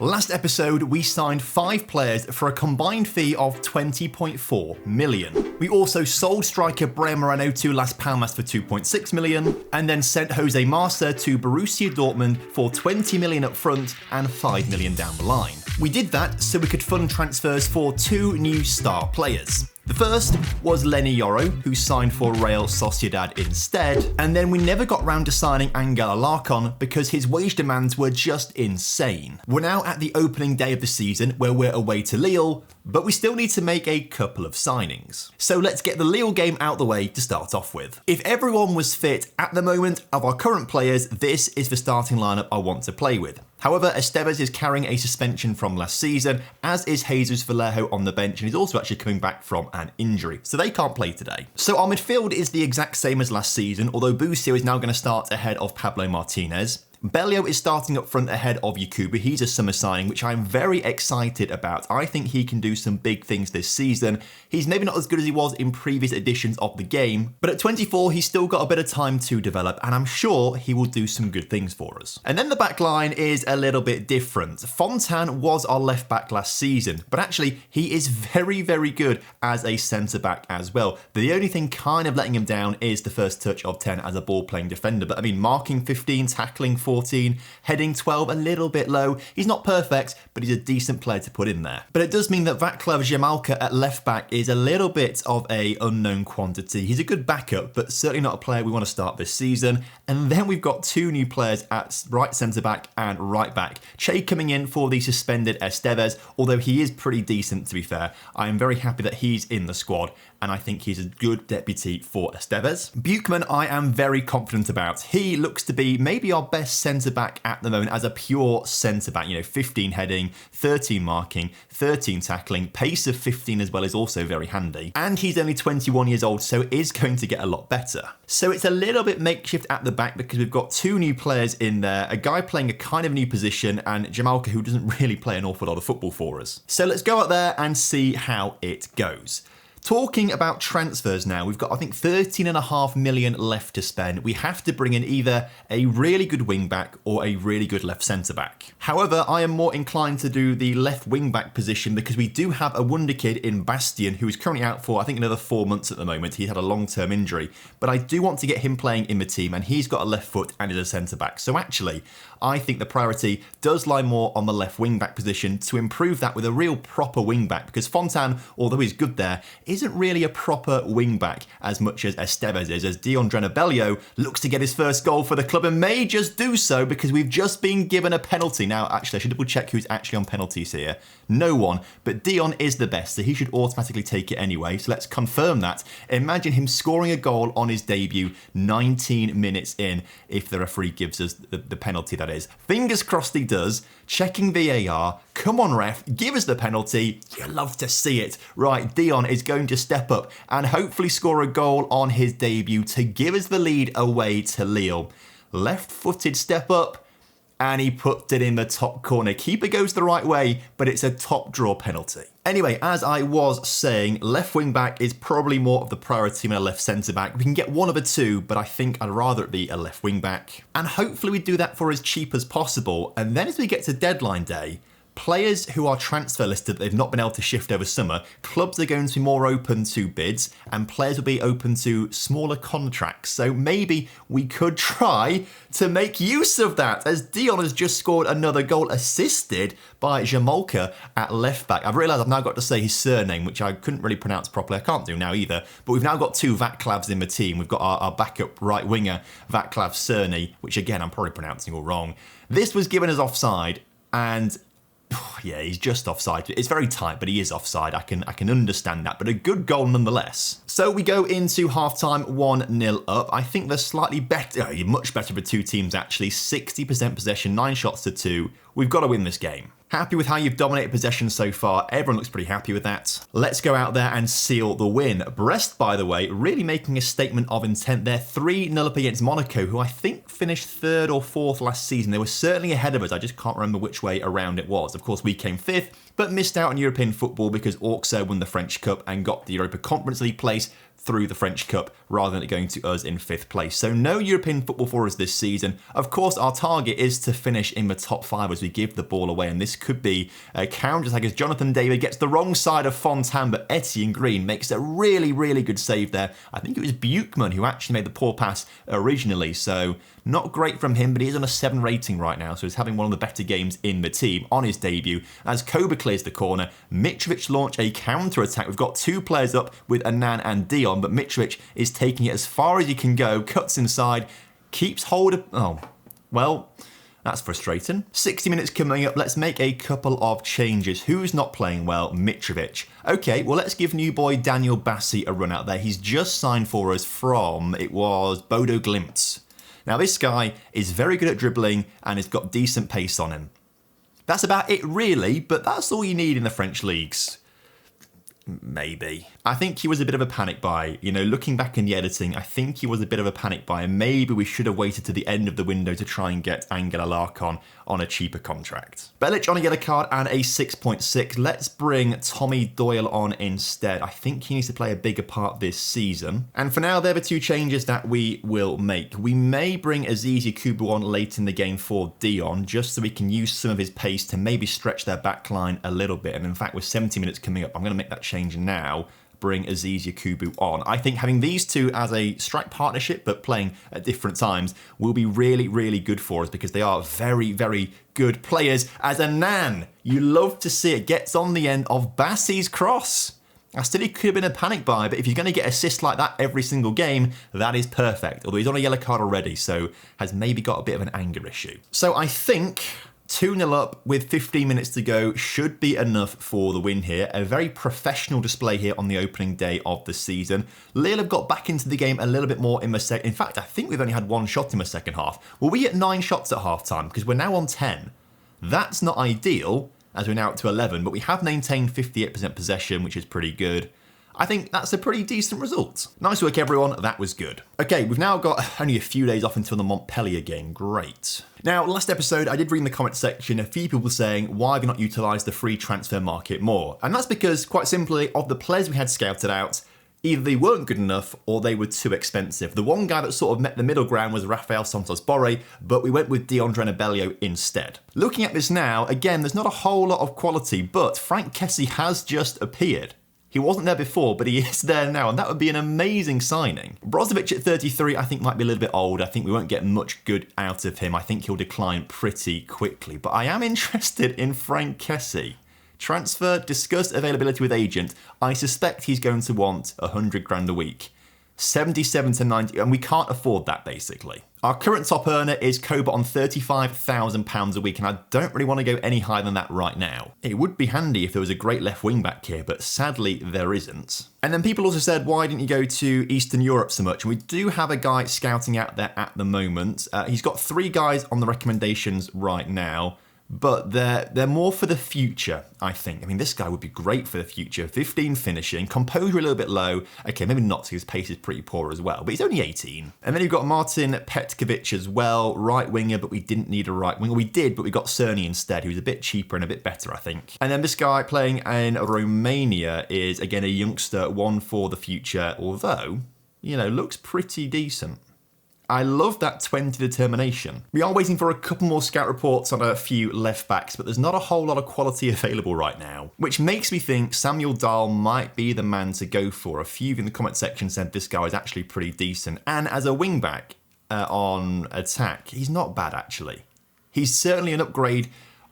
Last episode, we signed 5 players for a combined fee of 20.4 million. We also sold striker Brian Moreno to Las Palmas for 2.6 million, and then sent Jose Marsa to Borussia Dortmund for 20 million up front and 5 million down the line. We did that so we could fund transfers for 2 new star players. The first was Lenny Yoro, who signed for Real Sociedad instead, and then we never got round to signing Angel Alarcon because his wage demands were just insane. We're now at the opening day of the season where we're away to Lille, but we still need to make a couple of signings. So let's get the Lille game out the way to start off with. If everyone was fit at the moment of our current players, this is the starting lineup I want to play with. However, Estevez is carrying a suspension from last season, as is Jesus Vallejo on the bench, and he's also actually coming back from an injury, so they can't play today. So our midfield is the exact same as last season, although Busio is now going to start ahead of Pablo Martinez. Bellio is starting up front ahead of Yakubu. He's a summer signing, which I'm very excited about. I think he can do some big things this season. He's maybe not as good as he was in previous editions of the game, but at 24, he's still got a bit of time to develop, and I'm sure he will do some good things for us. And then the back line is a little bit different. Fontan was our left back last season, but actually he is very, very good as a centre back as well. The only thing kind of letting him down is the first touch of 10 as a ball playing defender, but I mean, marking 15, tackling 14, heading 12, a little bit low. He's not perfect, but he's a decent player to put in there. But it does mean that Václav Jamalka at left back is a little bit of a unknown quantity. He's a good backup, but certainly not a player we want to start this season. And then we've got 2 new players at right centre back and right back. Che coming in for the suspended Estevez, although he is pretty decent to be fair. I am very happy that he's in the squad, and I think he's a good deputy for Estevez. Buchmann I am very confident about. He looks to be maybe our best centre-back at the moment as a pure centre-back. 15 heading, 13 marking, 13 tackling, pace of 15 as well is also very handy. And he's only 21 years old, so is going to get a lot better. So it's a little bit makeshift at the back because we've got 2 new players in there, a guy playing a kind of new position and Jamalka who doesn't really play an awful lot of football for us. So let's go out there and see how it goes. Talking about transfers now, we've got, I think, 13.5 million left to spend. We have to bring in either a really good wing-back or a really good left centre-back. However, I am more inclined to do the left wing-back position because we do have a wonder kid in Bastian who is currently out for, I think, another 4 months at the moment. He had a long-term injury, but I do want to get him playing in the team, and he's got a left foot and is a centre-back. So actually, I think the priority does lie more on the left wing-back position to improve that with a real proper wing-back, because Fontan, although he's good there, isn't really a proper wing-back as much as Estevez is, as Dion Drenabellio looks to get his first goal for the club and may just do so because we've just been given a penalty. Now, actually, I should double check who's actually on penalties here. No one, but Dion is the best, so he should automatically take it anyway. So let's confirm that. Imagine him scoring a goal on his debut 19 minutes in if the referee gives us the penalty, that is. Fingers crossed he does. Checking VAR. Come on, ref, give us the penalty. You love to see it. Right, Dion is going to step up and hopefully score a goal on his debut to give us the lead away to Lille. Left-footed step up, and he put it in the top corner. Keeper goes the right way, but it's a top draw penalty. Anyway, as I was saying, left wing back is probably more of the priority than a left centre back. We can get one of the 2, but I think I'd rather it be a left wing back. And hopefully we do that for as cheap as possible. And then as we get to deadline day, players who are transfer listed that they've not been able to shift over summer, clubs are going to be more open to bids and players will be open to smaller contracts. So maybe we could try to make use of that, as Dion has just scored another goal assisted by Jamalka at left back. I've realised I've now got to say his surname, which I couldn't really pronounce properly. I can't do now either. But we've now got 2 Václavs in the team. We've got our backup right winger, Václav Cerny, which again, I'm probably pronouncing all wrong. This was given as offside, and yeah, he's just offside. It's very tight, but he is offside. I can understand that, but a good goal nonetheless. So we go into halftime 1-0 up. I think they're slightly better, much better for 2 teams actually. 60% possession, 9 shots to 2. We've got to win this game. Happy with how you've dominated possession so far. Everyone looks pretty happy with that. Let's go out there and seal the win. Brest, by the way, really making a statement of intent. They're 3-0 up against Monaco, who I think finished 3rd or 4th last season. They were certainly ahead of us. I just can't remember which way around it was. Of course, we came 5th, but missed out on European football because Auxerre won the French Cup and got the Europa Conference League place through the French Cup rather than it going to us in 5th place. So no European football for us this season. Of course, our target is to finish in the top 5 as we give the ball away, and this could be a counter-attack as Jonathan David gets the wrong side of Fontaine, but Etienne Green makes a really, really good save there. I think it was Buchmann who actually made the poor pass originally, so not great from him, but he's on a 7 rating right now, so he's having one of the better games in the team on his debut. As Koba clears the corner, Mitrovic launch a counter-attack. We've got 2 players up with Annan and Dion, but Mitrovic is taking it as far as he can go, cuts inside, keeps hold of... Oh, well, that's frustrating. 60 minutes coming up, let's make a couple of changes. Who's not playing well? Mitrovic. Okay, well, let's give new boy Daniel Bassi a run out there. He's just signed for us from, it was Bodo Glimt. Now, this guy is very good at dribbling and has got decent pace on him. That's about it, really, but that's all you need in the French leagues. Maybe. I think he was a bit of a panic buy. You know, looking back in the editing, I think he was a bit of a panic buy, and maybe we should have waited to the end of the window to try and get Angela Larkon on a cheaper contract. Belic on a yellow card and a 6.6. Let's bring Tommy Doyle on instead. I think he needs to play a bigger part this season. And for now, they're the 2 changes that we will make. We may bring Aziz Yakubu on late in the game for Dion, just so we can use some of his pace to maybe stretch their back line a little bit. And in fact, with 70 minutes coming up, I'm going to make that change now. Bring Aziz Yakubu on. I think having these 2 as a strike partnership but playing at different times will be really, really good for us because they are very, very good players. As Annan, you love to see it, gets on the end of Bassi's cross. I still, he could have been a panic buy, but if you're going to get assists like that every single game, that is perfect. Although he's on a yellow card already, so has maybe got a bit of an anger issue. So I think 2-0 up with 15 minutes to go should be enough for the win here. A very professional display here on the opening day of the season. Lille have got back into the game a little bit more in the second. In fact, I think we've only had 1 shot in the second half. Were we at 9 shots at half-time? Because we're now on 10. That's not ideal, as we're now up to 11, but we have maintained 58% possession, which is pretty good. I think that's a pretty decent result. Nice work, everyone. That was good. Okay, we've now got only a few days off until the Montpellier game. Great. Now, last episode, I did read in the comment section a few people saying, why have you not utilised the free transfer market more? And that's because, quite simply, of the players we had scouted out, either they weren't good enough or they were too expensive. The one guy that sort of met the middle ground was Rafael Santos Borre, but we went with Deandre Nabelio instead. Looking at this now, again, there's not a whole lot of quality, but Frank Kessie has just appeared. He wasn't there before, but he is there now, and that would be an amazing signing. Brozovic at 33, I think might be a little bit old. I think we won't get much good out of him. I think he'll decline pretty quickly, but I am interested in Frank Kessie. Transfer, discussed availability with agent. I suspect he's going to want 100 grand a week. 77 to 90, and we can't afford that, basically. Our current top earner is Koba on £35,000 a week, and I don't really want to go any higher than that right now. It would be handy if there was a great left wing back here, but sadly there isn't. And then people also said, why didn't you go to Eastern Europe so much? And we do have a guy scouting out there at the moment. He's got 3 guys on the recommendations right now. But they're more for the future, I think. I mean, this guy would be great for the future. 15 finishing, composure a little bit low. Okay, maybe not, because his pace is pretty poor as well, but he's only 18. And then you've got Martin Petkovic as well, right winger, but we didn't need a right winger. We did, but we got Cerny instead, who's a bit cheaper and a bit better, I think. And then this guy playing in Romania is, again, a youngster, one for the future, although, you know, looks pretty decent. I love that 20 determination. We are waiting for a couple more scout reports on a few left backs, but there's not a whole lot of quality available right now, which makes me think Samuel Dahl might be the man to go for. A few in the comment section said this guy is actually pretty decent. And as a wing back on attack, he's not bad actually. He's certainly an upgrade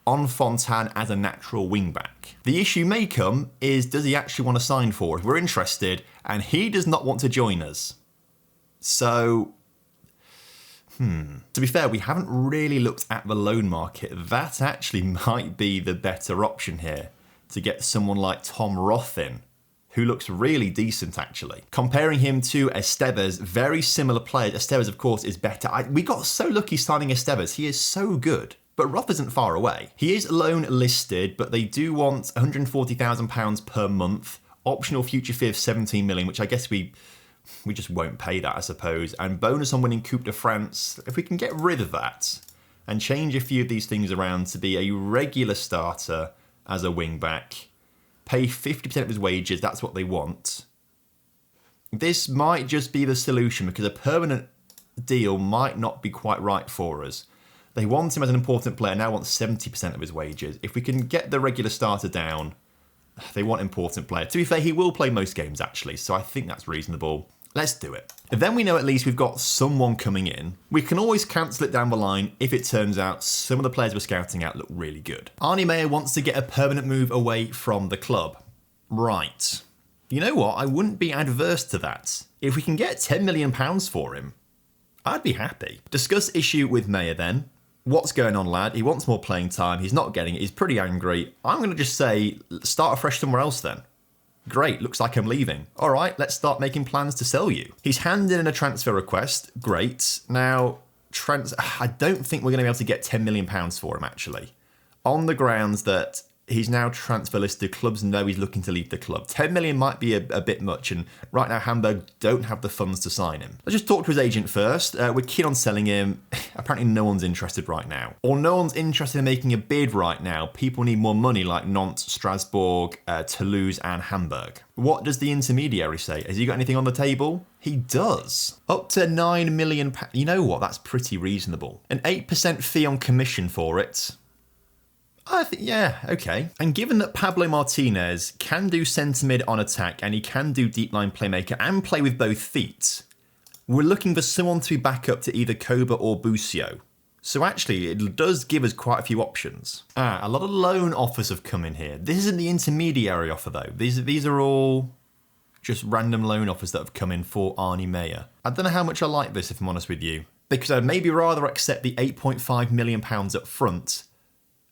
on Fontaine as a natural wing back. The issue may come is, does he actually want to sign for us? We're interested, and he does not want to join us. So, to be fair, we haven't really looked at the loan market. That actually might be the better option here, to get someone like Tom Roth in, who looks really decent actually. Comparing him to Estevez, very similar players. Estevez, of course, is better. We got so lucky signing Estevez. He is so good. But Roth isn't far away. He is loan listed, but they do want £140,000 per month. Optional future fee of 17 million, which I guess we just won't pay that, I suppose. And bonus on winning Coupe de France. If we can get rid of that and change a few of these things around to be a regular starter as a wing back, pay 50% of his wages, that's what they want. This might just be the solution because a permanent deal might not be quite right for us. They want him as an important player, now want 70% of his wages. If we can get the regular starter down, they want important player. To be fair, he will play most games actually, so I think that's reasonable. Let's do it. Then we know at least we've got someone coming in. We can always cancel it down the line if it turns out some of the players we're scouting out look really good. Arnie Meyer wants to get a permanent move away from the club. Right. You know what? I wouldn't be adverse to that. If we can get £10 million for him, I'd be happy. Discuss issue with Meyer then. What's going on, lad? He wants more playing time. He's not getting it. He's pretty angry. I'm going to just say, start afresh somewhere else then. Great, looks like I'm leaving. All right, let's start making plans to sell you. He's handed in a transfer request. Great. Now, I don't think we're going to be able to get £10 million for him, actually. On the grounds that he's now transfer listed, clubs know he's looking to leave the club. 10 million might be a bit much, and right now Hamburg don't have the funds to sign him. Let's just talk to his agent first. We're keen on selling him. Apparently no one's interested right now. Or no one's interested in making a bid right now. People need more money like Nantes, Strasbourg, Toulouse and Hamburg. What does the intermediary say? Has he got anything on the table? He does. Up to £9 million. You know what? That's pretty reasonable. An 8% fee on commission for it. I think, yeah, okay. And given that Pablo Martinez can do centre mid on attack and he can do deep line playmaker and play with both feet, we're looking for someone to back up to either Koba or Busio. So actually, it does give us quite a few options. A lot of loan offers have come in here. This isn't the intermediary offer though. These are all just random loan offers that have come in for Arnie Meyer. I don't know how much I like this, if I'm honest with you, because I'd maybe rather accept the £8.5 million up front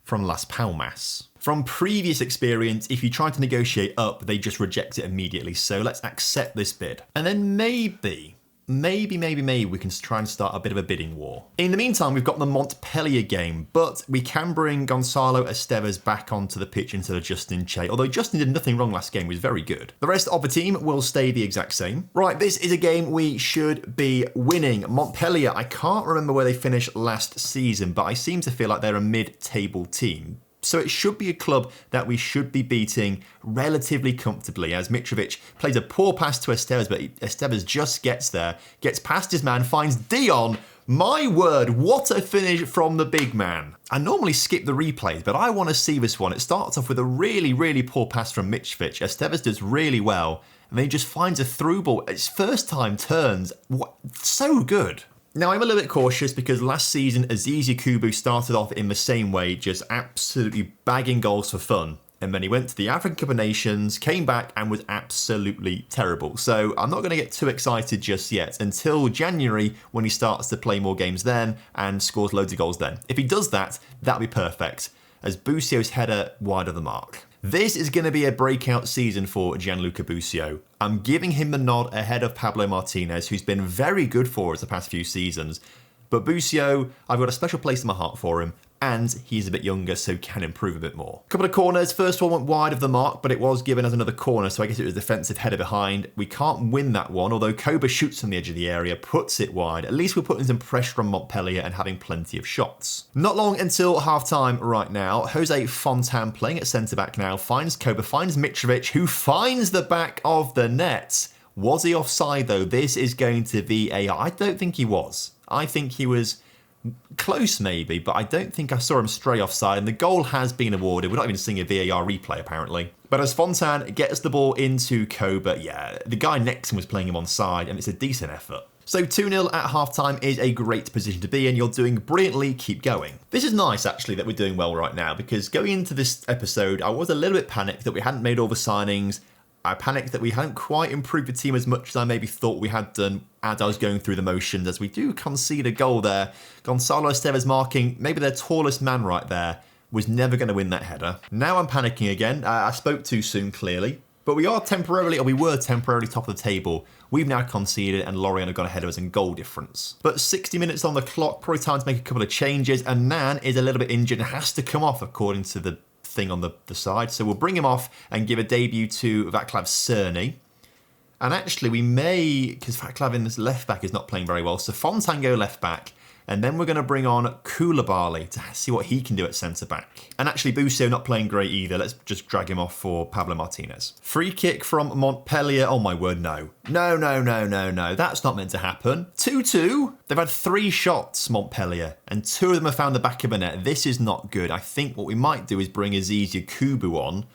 from Las Palmas. From previous experience, if you try to negotiate up, they just reject it immediately. So let's accept this bid. And then maybe we can try and start a bit of a bidding war. In the meantime, we've got the Montpellier game, but we can bring Gonzalo Esteves back onto the pitch instead of Justin Che, although Justin did nothing wrong last game, he was very good. The rest of the team will stay the exact same. Right, this is a game we should be winning. Montpellier, I can't remember where they finished last season, but I seem to feel like they're a mid-table team. So it should be a club that we should be beating relatively comfortably, as Mitrovic plays a poor pass to Esteves, but Esteves just gets there, gets past his man, finds Dion. My word, what a finish from the big man. I normally skip the replays, but I want to see this one. It starts off with a really, really poor pass from Mitrovic. Esteves does really well, and then he just finds a through ball. It's first time turns. What? So good. Now, I'm a little bit cautious because last season, Aziz Yakubu started off in the same way, just absolutely bagging goals for fun. And then he went to the African Cup of Nations, came back and was absolutely terrible. So I'm not going to get too excited just yet until January when he starts to play more games then and scores loads of goals then. If he does that, that'll be perfect, as Busio's header wide of the mark. This is going to be a breakout season for Gianluca Busio. I'm giving him the nod ahead of Pablo Martinez, who's been very good for us the past few seasons. But Busio, I've got a special place in my heart for him, and he's a bit younger, so can improve a bit more. Couple of corners. First one went wide of the mark, but it was given as another corner, so I guess it was a defensive header behind. We can't win that one, although Koba shoots from the edge of the area, puts it wide. At least we're putting some pressure on Montpellier and having plenty of shots. Not long until half-time right now. Jose Fontan playing at centre-back now, finds Koba, finds Mitrovic, who finds the back of the net. Was he offside, though? This is going to be I don't think he was. I think he was close maybe, but I don't think I saw him stray offside, and the goal has been awarded. We're not even seeing a VAR replay apparently. But as Fontan gets the ball into Koba, yeah, the guy next to him was playing him onside, and it's a decent effort. So 2-0 at halftime is a great position to be in. You're doing brilliantly, keep going. This is nice actually that we're doing well right now, because going into this episode, I was a little bit panicked that we hadn't made all the signings. I panicked that we hadn't quite improved the team as much as I maybe thought we had done as I was going through the motions, as we do concede a goal there. Gonzalo Esteves marking, maybe their tallest man right there, was never going to win that header. Now I'm panicking again. I spoke too soon, clearly. But we were temporarily top of the table. We've now conceded, and Lorient have gone ahead of us in goal difference. But 60 minutes on the clock, probably time to make a couple of changes, and Nan is a little bit injured and has to come off according to the thing on the side. So we'll bring him off and give a debut to Vaclav Cerny. And actually we may, because Vaclav in this left back is not playing very well, so Fontan go left back, And then we're going to bring on Koulibaly to see what he can do at centre-back. And actually, Busio not playing great either. Let's just drag him off for Pablo Martinez. Free kick from Montpellier. Oh my word, no. No. That's not meant to happen. 2-2. They've had 3 shots, Montpellier, and 2 of them have found the back of the net. This is not good. I think what we might do is bring Aziz Yakubu on.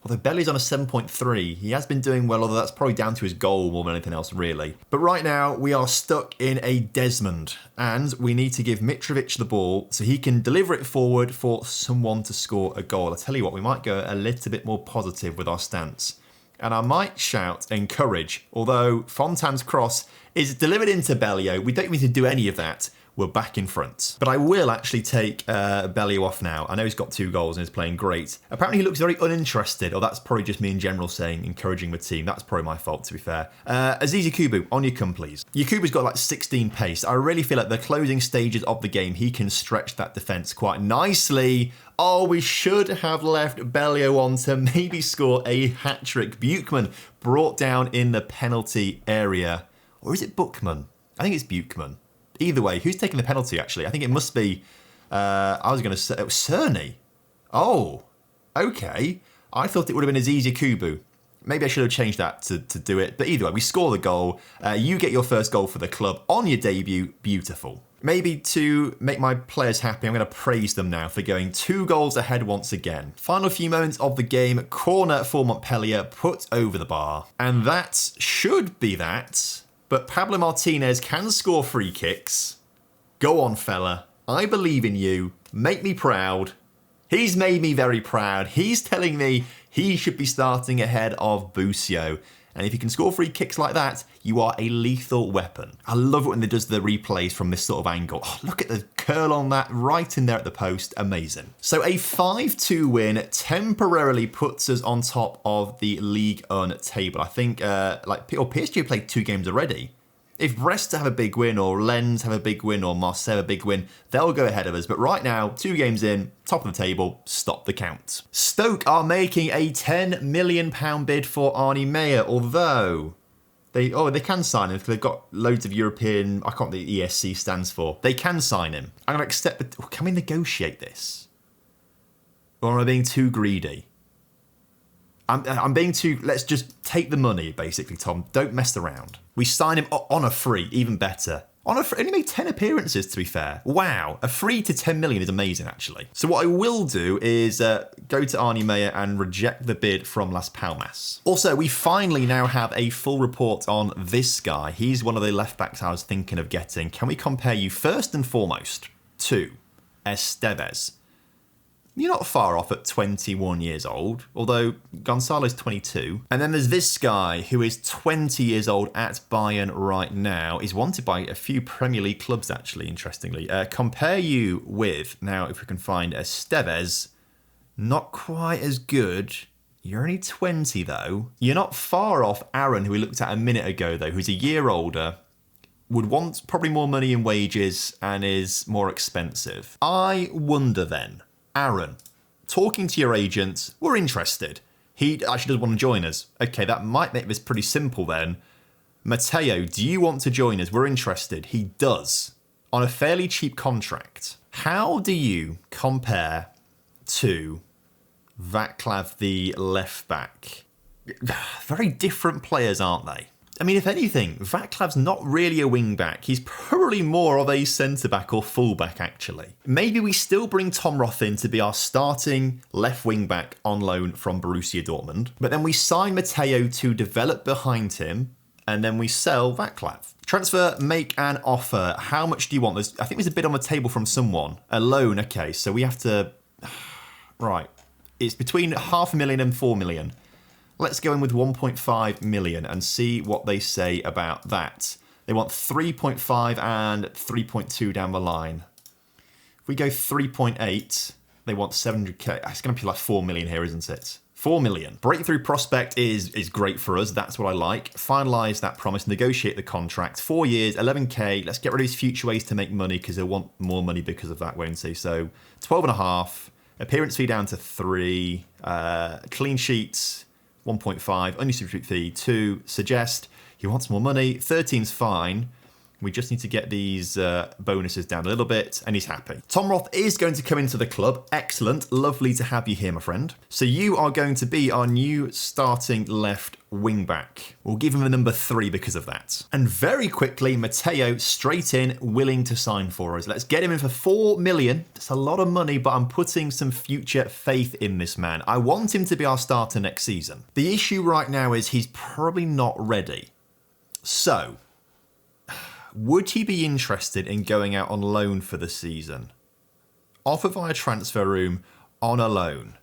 Although Belly's on a 7.3, he has been doing well, although that's probably down to his goal more than anything else, really. But right now, we are stuck in a Desmond, and we need to give Mitrovic the ball so he can deliver it forward for someone to score a goal. I tell you what, we might go a little bit more positive with our stance. And I might shout encourage, although Fontane's cross is delivered into Bellio. We don't need to do any of that. We're back in front. But I will actually take Bellio off now. I know he's got 2 goals and is playing great. Apparently he looks very uninterested, or that's probably just me in general saying encouraging the team. That's probably my fault, to be fair. Aziz Yakubu, on your come, please. Yakubu's got like 16 pace. I really feel like the closing stages of the game, he can stretch that defence quite nicely. Oh, we should have left Bellio on to maybe score a hat-trick. Buchmann brought down in the penalty area. Or is it Buchmann? I think it's Buchmann. Either way, who's taking the penalty, actually? I think it must be, I was going to say, it was Cerny. Oh, okay. I thought it would have been Aziz Yakubu. Maybe I should have changed that to do it. But either way, we score the goal. You get your first goal for the club on your debut. Beautiful. Maybe to make my players happy, I'm going to praise them now for going 2 goals ahead once again. Final few moments of the game. Corner for Montpellier, put over the bar. And that should be that. But Pablo Martinez can score free kicks. Go on, fella. I believe in you. Make me proud. He's made me very proud. He's telling me he should be starting ahead of Busio. And if you can score free kicks like that, you are a lethal weapon. I love it when they does the replays from this sort of angle. Oh, look at the curl on that right in there at the post. Amazing. So a 5-2 win temporarily puts us on top of the Ligue 1 table. I think PSG played 2 games already. If Brest have a big win, or Lens have a big win, or Marseille have a big win, they'll go ahead of us. But right now, 2 games in, top of the table, stop the count. Stoke are making a £10 million bid for Arnie Meyer, although they can sign him because they've got loads of European, I can't know what the ESC stands for. They can sign him. I'm going to accept, but can we negotiate this? Or am I being too greedy? I'm being too, let's just take the money, basically, Tom. Don't mess around. We sign him on a free, even better. On a free, only made 10 appearances, to be fair. Wow, a free to 10 million is amazing, actually. So what I will do is go to Arnie Meyer and reject the bid from Las Palmas. Also, we finally now have a full report on this guy. He's one of the left backs I was thinking of getting. Can we compare you first and foremost to Estevez? You're not far off at 21 years old, although Gonzalo's 22. And then there's this guy who is 20 years old at Bayern right now. He's wanted by a few Premier League clubs, actually, interestingly. Compare you with, now if we can find Estevez, not quite as good. You're only 20, though. You're not far off Aaron, who we looked at a minute ago, though, who's a year older, would want probably more money in wages and is more expensive. I wonder then, Aaron, talking to your agent, we're interested. He actually does want to join us. Okay, that might make this pretty simple then. Matteo, do you want to join us? We're interested. He does. On a fairly cheap contract. How do you compare to Vaclav, the left back? Very different players, aren't they? I mean, if anything, Vaclav's not really a wing-back. He's probably more of a centre-back or full-back, actually. Maybe we still bring Tom Roth in to be our starting left wing-back on loan from Borussia Dortmund. But then we sign Matteo to develop behind him, and then we sell Vaclav. Transfer, make an offer. How much do you want? I think there's a bid on the table from someone. A loan, okay, so we have to... Right. It's between 500,000 and 4 million. Let's go in with 1.5 million and see what they say about that. They want 3.5 and 3.2 down the line. If we go 3.8, they want 700k. It's going to be like 4 million here, isn't it? 4 million. Breakthrough prospect is great for us. That's what I like. Finalise that promise. Negotiate the contract. 4 years, 11k. Let's get rid of these future ways to make money because they'll want more money because of that, won't they? So 12.5. Appearance fee down to 3. Clean sheets. 1.5, unused fee 2, suggest he wants more money, 13's fine. We just need to get these bonuses down a little bit, and he's happy. Tom Roth is going to come into the club. Excellent. Lovely to have you here, my friend. So you are going to be our new starting left wing back. We'll give him a number 3 because of that. And very quickly, Matteo straight in, willing to sign for us. Let's get him in for 4 million. That's a lot of money, but I'm putting some future faith in this man. I want him to be our starter next season. The issue right now is he's probably not ready. So, would he be interested in going out on loan for the season? Offer via transfer room on a loan.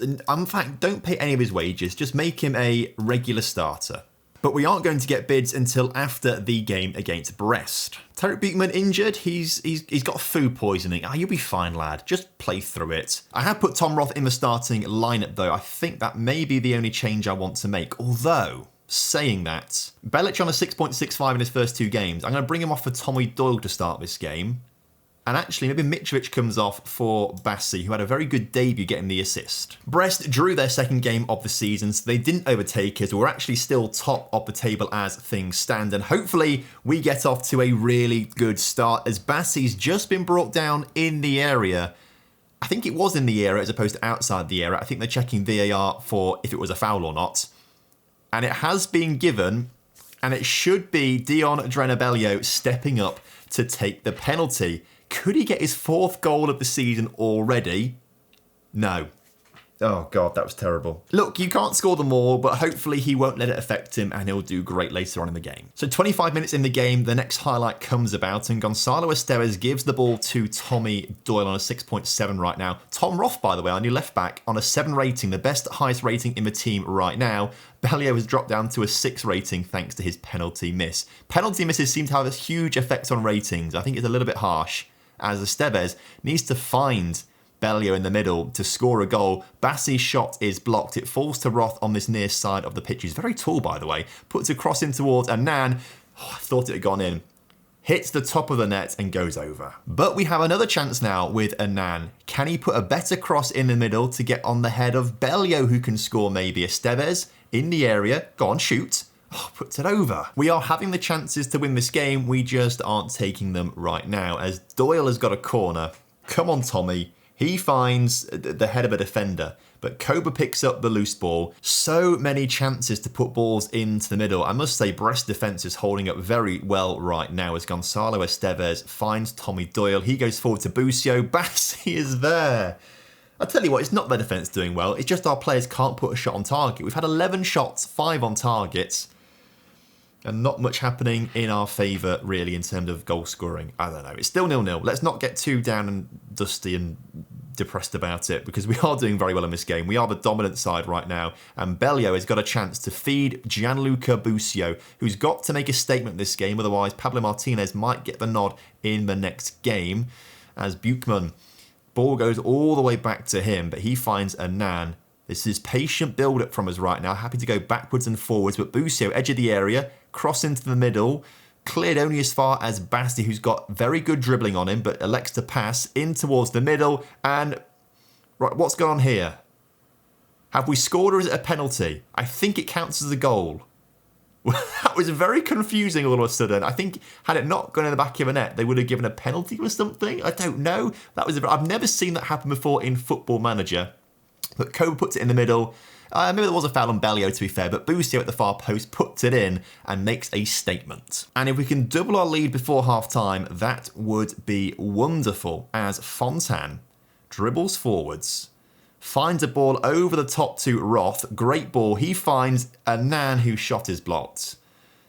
In fact, don't pay any of his wages. Just make him a regular starter. But we aren't going to get bids until after the game against Brest. Tarek Buchmann injured. He's got food poisoning. You'll be fine, lad. Just play through it. I have put Tom Roth in the starting lineup, though. I think that may be the only change I want to make. Although, saying that, Belic on a 6.65 in his first 2 games. I'm going to bring him off for Tommy Doyle to start this game. And actually, maybe Mitrovic comes off for Bassi, who had a very good debut getting the assist. Brest drew their second game of the season, so they didn't overtake us. We're actually still top of the table as things stand. And hopefully, we get off to a really good start, as Bassi's just been brought down in the area. I think it was in the area as opposed to outside the area. I think they're checking VAR for if it was a foul or not. And it has been given, and it should be Dion Drenabello stepping up to take the penalty. Could he get his 4th goal of the season already? No. Oh, God, that was terrible. Look, you can't score them all, but hopefully he won't let it affect him and he'll do great later on in the game. So 25 minutes in the game, the next highlight comes about and Gonzalo Estevez gives the ball to Tommy Doyle on a 6.7 right now. Tom Roth, by the way, our new left back, on a 7 rating, the best highest rating in the team right now. Bellio has dropped down to a 6 rating thanks to his penalty miss. Penalty misses seem to have a huge effect on ratings. I think it's a little bit harsh, as Estevez needs to find Bellio in the middle to score a goal. Bassi's shot is blocked. It falls to Roth on this near side of the pitch. He's very tall, by the way. Puts a cross in towards Annan. I thought it had gone in. Hits the top of the net and goes over. But we have another chance now with Annan. Can he put a better cross in the middle to get on the head of Bellio, who can score maybe? Estevez in the area. Go on, shoot. Puts it over. We are having the chances to win this game. We just aren't taking them right now, as Doyle has got a corner. Come on, Tommy. He finds the head of a defender, but Koba picks up the loose ball. So many chances to put balls into the middle. I must say, Brest defence is holding up very well right now as Gonzalo Estevez finds Tommy Doyle. He goes forward to Busio. Bassi is there. I'll tell you what, it's not their defence doing well. It's just our players can't put a shot on target. We've had 11 shots, 5 on target, and not much happening in our favour, really, in terms of goal scoring. I don't know. It's still 0-0. Let's not get too down and dusty and depressed about it, because we are doing very well in this game. We are the dominant side right now, and Bellio has got a chance to feed Gianluca Busio, who's got to make a statement this game. Otherwise, Pablo Martinez might get the nod in the next game, as Buchmann, ball goes all the way back to him, but he finds Annan. This is patient build-up from us right now. Happy to go backwards and forwards, but Busio, edge of the area, cross into the middle, cleared only as far as Basti, who's got very good dribbling on him, but elects to pass in towards the middle. And right, what's going on here? Have we scored, or is it a penalty? I think it counts as a goal. That was very confusing all of a sudden. I think had it not gone in the back of a net, they would have given a penalty or something. I don't know. I've never seen that happen before in Football Manager. But Kobe puts it in the middle. Maybe there was a foul on Bellio, to be fair, but Busio at the far post puts it in and makes a statement. And if we can double our lead before half-time, that would be wonderful, as Fontan dribbles forwards, finds a ball over the top to Roth. Great ball. He finds Annan, whose shot is blocked.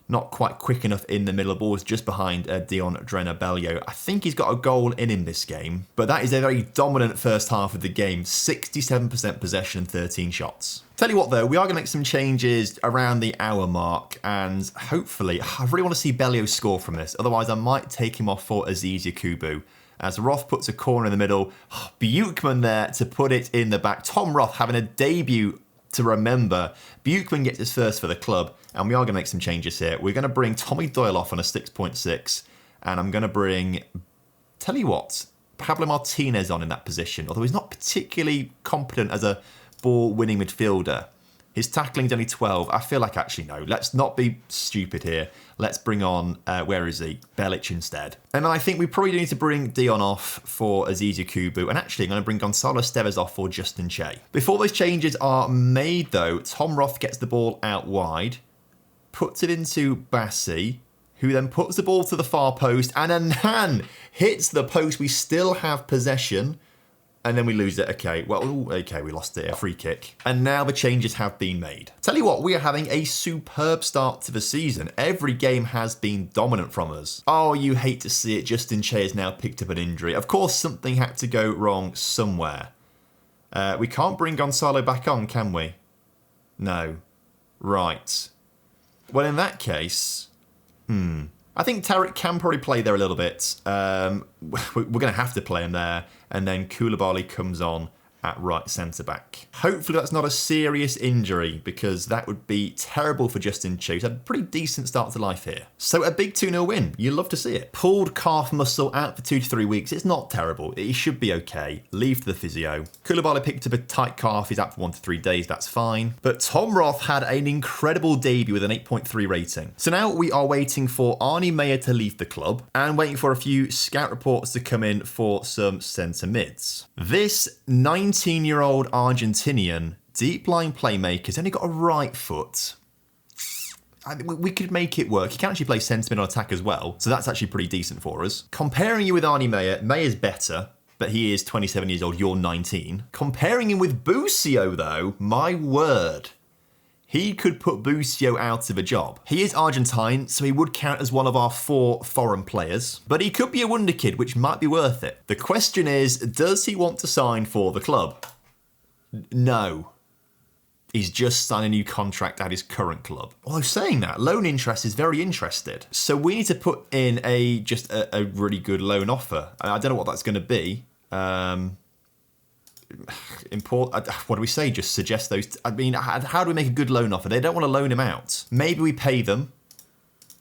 Not quite quick enough in the middle. The ball is just behind Dion Drenabello. I think he's got a goal in this game. But that is a very dominant first half of the game. 67% possession and 13 shots. Tell you what, though, we are going to make some changes around the hour mark. And hopefully, I really want to see Bellio score from this. Otherwise, I might take him off for Aziz Yakubu. As Roth puts a corner in the middle. Buchmann there to put it in the back. Tom Roth having a debut to remember. Buchmann gets his first for the club, and we are going to make some changes here. We're going to bring Tommy Doyle off on a 6.6, and I'm going to bring, tell you what, Pablo Martinez on in that position, although he's not particularly competent as a ball-winning midfielder. His tackling's only 12. I feel like, actually, no. Let's not be stupid here. Let's bring on, where is he? Belic instead. And I think we probably do need to bring Dion off for Aziz Yakubu. And actually, I'm going to bring Gonzalo Estevez off for Justin Che. Before those changes are made, though, Tom Roth gets the ball out wide, puts it into Bassi, who then puts the ball to the far post, and Anan hits the post. We still have possession. And then we lose it. Okay, well, okay, we lost it. A free kick. And now the changes have been made. Tell you what, we are having a superb start to the season. Every game has been dominant from us. Oh, you hate to see it. Justin Che has now picked up an injury. Of course, something had to go wrong somewhere. We can't bring Gonzalo back on, can we? No. Right. Well, in that case, I think Tarek can probably play there a little bit. We're going to have to play him there. And then Koulibaly comes on at right centre-back. Hopefully that's not a serious injury, because that would be terrible for Justin Che. He's had a pretty decent start to life here. So a big 2-0 win. You love to see it. Pulled calf muscle out for 2 to 3 weeks. It's not terrible. He should be okay. Leave to the physio. Koulibaly picked up a tight calf. He's out for 1 to 3 days. That's fine. But Tom Roth had an incredible debut with an 8.3 rating. So now we are waiting for Arnie Meyer to leave the club and waiting for a few scout reports to come in for some centre mids. This 19-year-old Argentinian deep-line playmaker's only got a right foot. We could make it work. He can actually play centre mid on attack as well, so that's actually pretty decent for us. Comparing you with Arnie Meyer, Meyer's better, but he is 27 years old, you're 19. Comparing him with Busio, though, my word. He could put Busio out of a job. He is Argentine, so he would count as one of our 4 foreign players. But he could be a wonder kid, which might be worth it. The question is, does he want to sign for the club? No. He's just signed a new contract at his current club. Although saying that, loan interest is very interested. So we need to put in just a really good loan offer. I don't know what that's going to be. What do we say? Just suggest those. I mean, how do we make a good loan offer? They don't want to loan him out. Maybe we pay them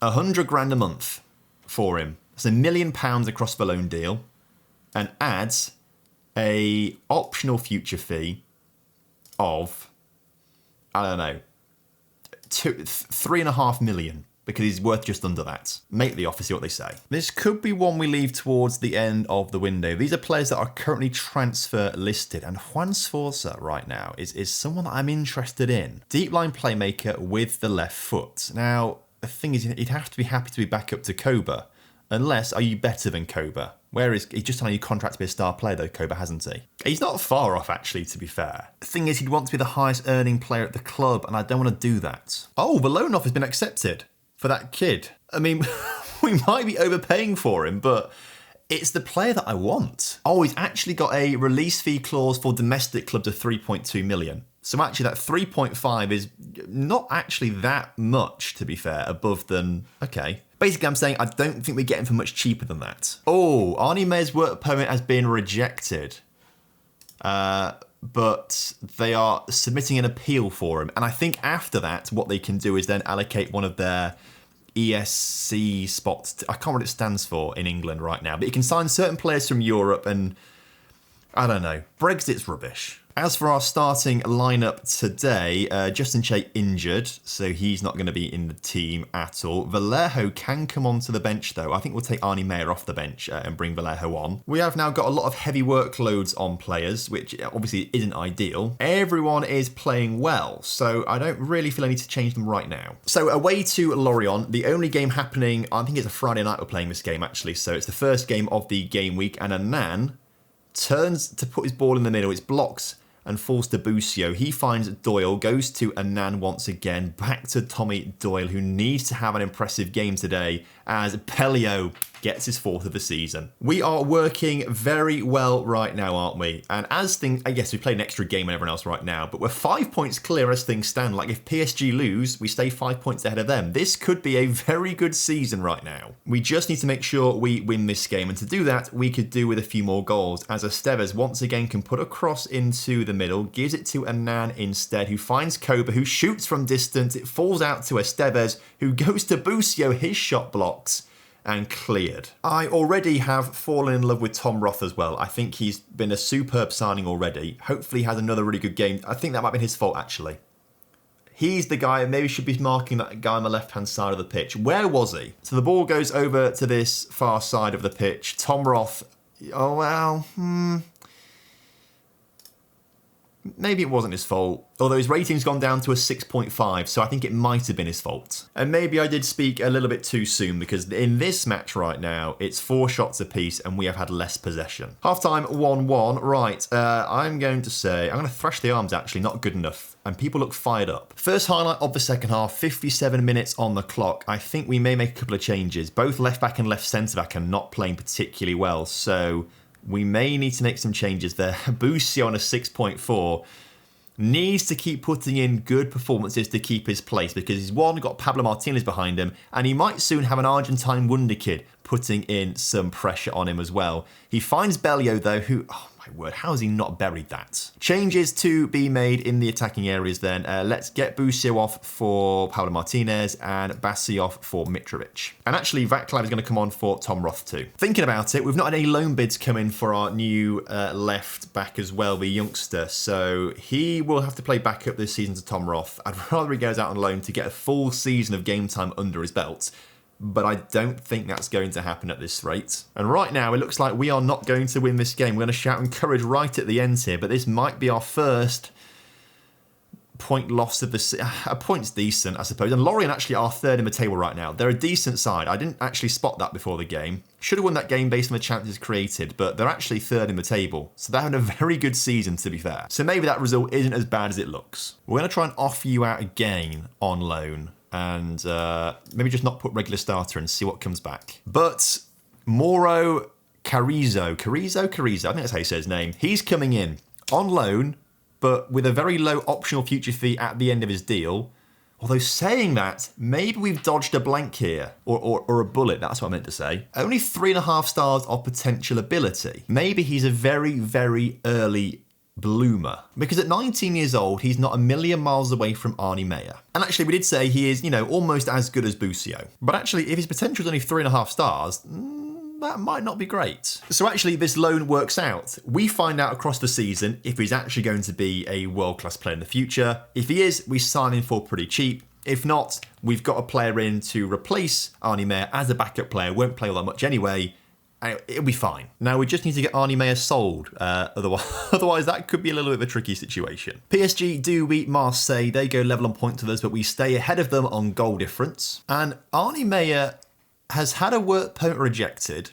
100 grand a month for him. That's £1 million across the loan deal, and adds a optional future fee of, I don't know, 3.5 million. Because he's worth just under that. Make the offer, see what they say. This could be one we leave towards the end of the window. These are players that are currently transfer listed, and Juan Sforza right now is someone that I'm interested in. Deep line playmaker with the left foot. Now, the thing is, he'd have to be happy to be back up to Koba. Unless, are you better than Koba? Where is he? Just signed a new contract to be a star player though, Koba, hasn't he? He's not far off, actually, to be fair. The thing is, he'd want to be the highest earning player at the club, and I don't want to do that. Oh, the loan offer has been accepted. For that kid. I mean, we might be overpaying for him, but it's the player that I want. Oh, he's actually got a release fee clause for domestic clubs of 3.2 million. So actually that 3.5 is not actually that much, to be fair, above than, okay. Basically, I'm saying I don't think we're getting for much cheaper than that. Oh, Arnie Meyer's work permit has been rejected. But they are submitting an appeal for him. And I think after that, what they can do is then allocate one of their ESC spots. I can't remember what it stands for in England right now. But you can sign certain players from Europe and, I don't know, Brexit's rubbish. As for our starting lineup today, Justin Che injured, so he's not going to be in the team at all. Vallejo can come onto the bench, though. I think we'll take Arnie Meyer off the bench and bring Vallejo on. We have now got a lot of heavy workloads on players, which obviously isn't ideal. Everyone is playing well, so I don't really feel I need to change them right now. So away to Lorient, the only game happening, I think it's a Friday night we're playing this game, actually. So it's the first game of the game week, and Anan turns to put his ball in the middle. It's blocked and falls to Busio. He finds Doyle, goes to Anan once again, back to Tommy Doyle, who needs to have an impressive game today as Pelio gets his 4th of the season. We are working very well right now, aren't we? And as things, I guess we played an extra game and everyone else right now, but we're 5 points clear as things stand. Like if PSG lose, we stay 5 points ahead of them. This could be a very good season right now. We just need to make sure we win this game. And to do that, we could do with a few more goals, as Estevez once again can put a cross into the middle, gives it to Anan instead, who finds Koba, who shoots from distance. It falls out to Estevez, who goes to Busio, his shot blocks, and cleared. I already have fallen in love with Tom Roth as well. I think he's been a superb signing already. Hopefully he has another really good game. I think that might have been his fault, actually. He's the guy, maybe should be marking that guy on the left-hand side of the pitch. Where was he? So the ball goes over to this far side of the pitch. Tom Roth, oh well, maybe it wasn't his fault, although his rating's gone down to a 6.5, so I think it might have been his fault. And maybe I did speak a little bit too soon, because in this match right now, it's 4 shots apiece and we have had less possession. Half-time 1-1, right, I'm going to say, I'm going to thrash the arms actually, not good enough, and people look fired up. First highlight of the second half, 57 minutes on the clock. I think we may make a couple of changes. Both left-back and left centre-back are not playing particularly well, so we may need to make some changes there. Busio on a 6.4 needs to keep putting in good performances to keep his place, because he's got Pablo Martinez behind him, and he might soon have an Argentine wonder kid putting in some pressure on him as well. He finds Bellio though, who, oh my word, how has he not buried that? Changes to be made in the attacking areas then. Let's get Busio off for Pablo Martinez and Bassi off for Mitrovic. And actually, Vaclav is going to come on for Tom Roth too. Thinking about it, we've not had any loan bids come in for our new left back as well, the youngster. So he will have to play backup this season to Tom Roth. I'd rather he goes out on loan to get a full season of game time under his belt, but I don't think that's going to happen at this rate. And right now, it looks like we are not going to win this game. We're going to shout encourage right at the end here, but this might be our first point loss of the season. A point's decent, I suppose. And Lorient actually are third in the table right now. They're a decent side. I didn't actually spot that before the game. Should have won that game based on the chances created, but they're actually third in the table. So they're having a very good season, to be fair. So maybe that result isn't as bad as it looks. We're going to try and offer you out again on loan, and maybe just not put regular starter and see what comes back. But Mauro Carrizo, I think that's how you say his name. He's coming in on loan, but with a very low optional future fee at the end of his deal. Although saying that, maybe we've dodged a blank here, or a bullet, that's what I meant to say. Only 3.5 stars of potential ability. Maybe he's a very, very early bloomer, because at 19 years old, he's not a million miles away from Arnie Meyer. And actually, we did say he is, almost as good as Busio. But actually, if his potential is only 3.5 stars, that might not be great. So actually, this loan works out. We find out across the season if he's actually going to be a world-class player in the future. If he is, we sign him for pretty cheap. If not, we've got a player in to replace Arnie Meyer as a backup player. Won't play all that much anyway. It'll be fine. Now, we just need to get Arnie Meyer sold. Otherwise, that could be a little bit of a tricky situation. PSG do beat Marseille. They go level on points with us, but we stay ahead of them on goal difference. And Arnie Meyer has had a work permit rejected,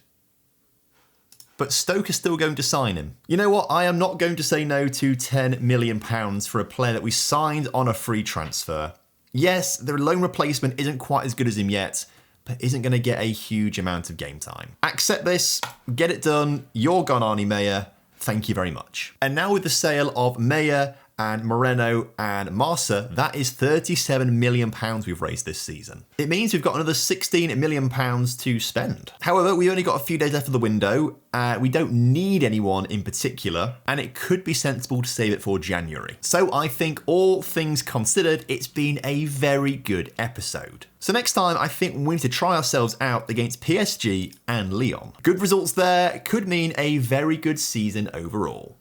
but Stoke is still going to sign him. You know what? I am not going to say no to £10 million for a player that we signed on a free transfer. Yes, the loan replacement isn't quite as good as him yet, but isn't going to get a huge amount of game time. Accept this, get it done, you're gone Arnie Meyer, thank you very much. And now with the sale of Meyer and Moreno and Marsa, that is £37 million we've raised this season. It means we've got another £16 million to spend. However, we only got a few days left of the window. We don't need anyone in particular, and it could be sensible to save it for January. So I think all things considered, it's been a very good episode. So next time, I think we need to try ourselves out against PSG and Lyon. Good results there could mean a very good season overall.